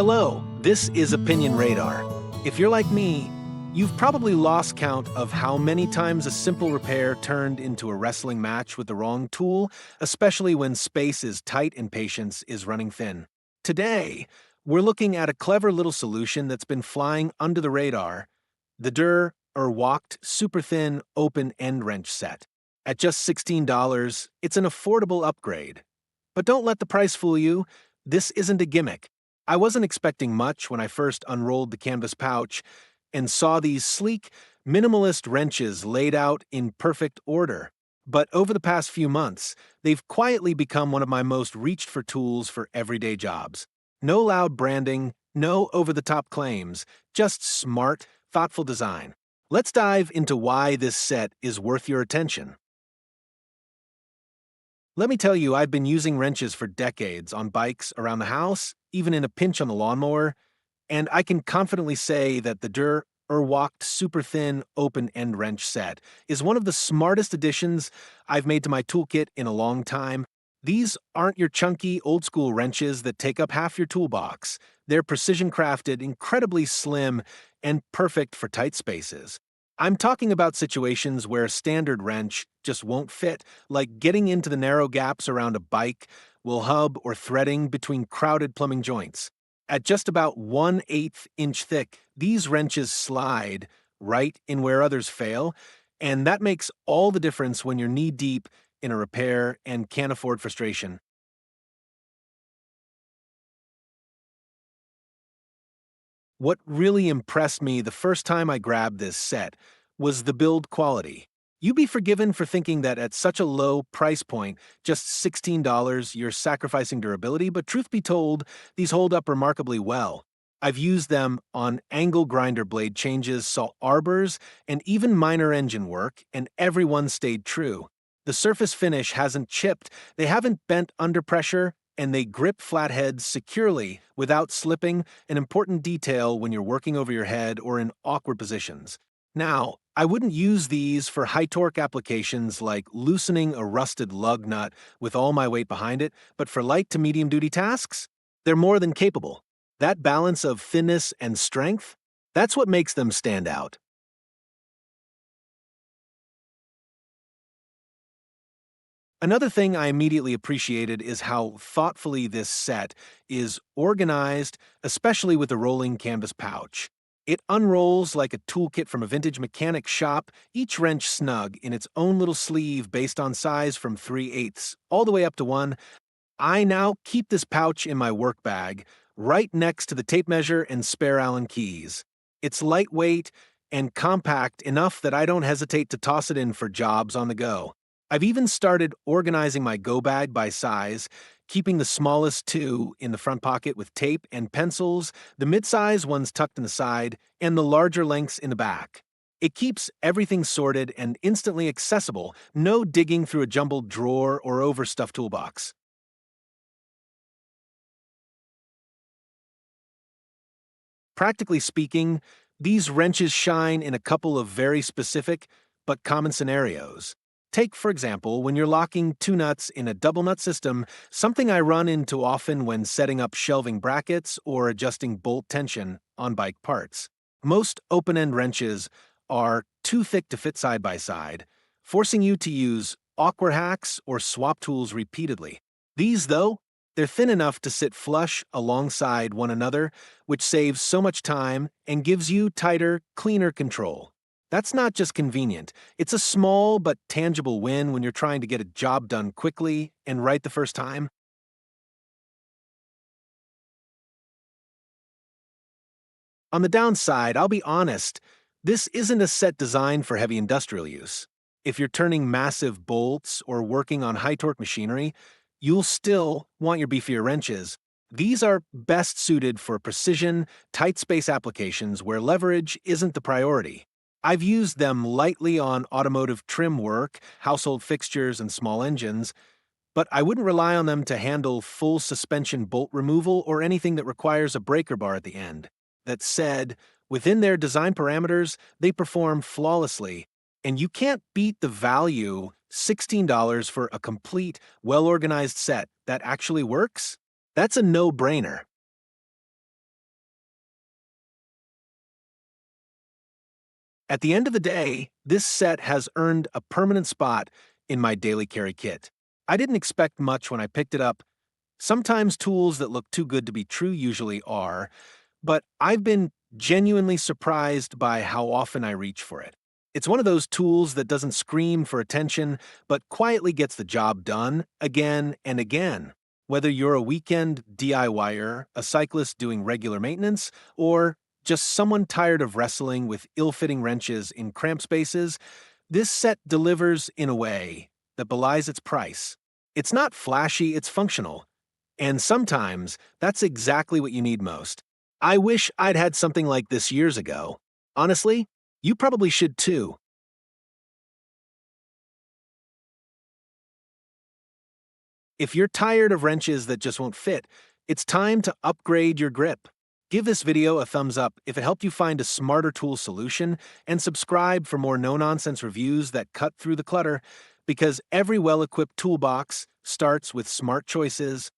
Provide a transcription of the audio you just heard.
Hello, this is Opinion Radar. If you're like me, you've probably lost count of how many times a simple repair turned into a wrestling match with the wrong tool, especially when space is tight and patience is running thin. Today, we're looking at a clever little solution that's been flying under the radar, the Erwachte super thin open end wrench set. At just $16, it's an affordable upgrade. But don't let the price fool you. This isn't a gimmick. I wasn't expecting much when I first unrolled the canvas pouch and saw these sleek, minimalist wrenches laid out in perfect order. But over the past few months, they've quietly become one of my most reached for tools for everyday jobs. No loud branding, no over-the-top claims, just smart, thoughtful design. Let's dive into why this set is worth your attention. Let me tell you, I've been using wrenches for decades on bikes, around the house, even in a pinch on the lawnmower, and I can confidently say that the Erwachte super thin open end wrench set is one of the smartest additions I've made to my toolkit in a long time. These aren't your chunky, old school wrenches that take up half your toolbox. They're precision crafted, incredibly slim, and perfect for tight spaces. I'm talking about situations where a standard wrench just won't fit, like getting into the narrow gaps around a bike, will hub, or threading between crowded plumbing joints. At just about 1/8 inch thick, these wrenches slide right in where others fail, and that makes all the difference when you're knee deep in a repair and can't afford frustration. What really impressed me the first time I grabbed this set was the build quality. You'd be forgiven for thinking that at such a low price point, just $16, you're sacrificing durability, but truth be told, these hold up remarkably well. I've used them on angle grinder blade changes, saw arbors, and even minor engine work, and every one stayed true. The surface finish hasn't chipped, they haven't bent under pressure, and they grip flatheads securely without slipping, an important detail when you're working over your head or in awkward positions. Now, I wouldn't use these for high torque applications like loosening a rusted lug nut with all my weight behind it, but for light to medium duty tasks, they're more than capable. That balance of thinness and strength, that's what makes them stand out. Another thing I immediately appreciated is how thoughtfully this set is organized, especially with the rolling canvas pouch. It unrolls like a toolkit from a vintage mechanic shop, each wrench snug in its own little sleeve based on size from 3/8 all the way up to 1. I now keep this pouch in my work bag, right next to the tape measure and spare Allen keys. It's lightweight and compact enough that I don't hesitate to toss it in for jobs on the go. I've even started organizing my go bag by size, keeping the smallest two in the front pocket with tape and pencils, the mid-size ones tucked in the side, and the larger lengths in the back. It keeps everything sorted and instantly accessible, no digging through a jumbled drawer or overstuffed toolbox. Practically speaking, these wrenches shine in a couple of very specific but common scenarios. Take, for example, when you're locking two nuts in a double nut system, something I run into often when setting up shelving brackets or adjusting bolt tension on bike parts. Most open end wrenches are too thick to fit side by side, forcing you to use awkward hacks or swap tools repeatedly. These, though, they're thin enough to sit flush alongside one another, which saves so much time and gives you tighter, cleaner control. That's not just convenient, it's a small but tangible win when you're trying to get a job done quickly and right the first time. On the downside, I'll be honest, this isn't a set designed for heavy industrial use. If you're turning massive bolts or working on high torque machinery, you'll still want your beefier wrenches. These are best suited for precision, tight space applications where leverage isn't the priority. I've used them lightly on automotive trim work, household fixtures, and small engines, but I wouldn't rely on them to handle full suspension bolt removal or anything that requires a breaker bar at the end. That said, within their design parameters, they perform flawlessly, and you can't beat the value $16 for a complete, well organized set that actually works. That's a no brainer. At the end of the day, this set has earned a permanent spot in my daily carry kit. I didn't expect much when I picked it up. Sometimes tools that look too good to be true usually are, but I've been genuinely surprised by how often I reach for it. It's one of those tools that doesn't scream for attention, but quietly gets the job done again and again. Whether you're a weekend DIYer, a cyclist doing regular maintenance, or just someone tired of wrestling with ill-fitting wrenches in cramped spaces, this set delivers in a way that belies its price. It's not flashy, it's functional. And sometimes that's exactly what you need most. I wish I'd had something like this years ago. Honestly, you probably should too. If you're tired of wrenches that just won't fit, it's time to upgrade your grip. Give this video a thumbs up if it helped you find a smarter tool solution, and subscribe for more no-nonsense reviews that cut through the clutter, because every well-equipped toolbox starts with smart choices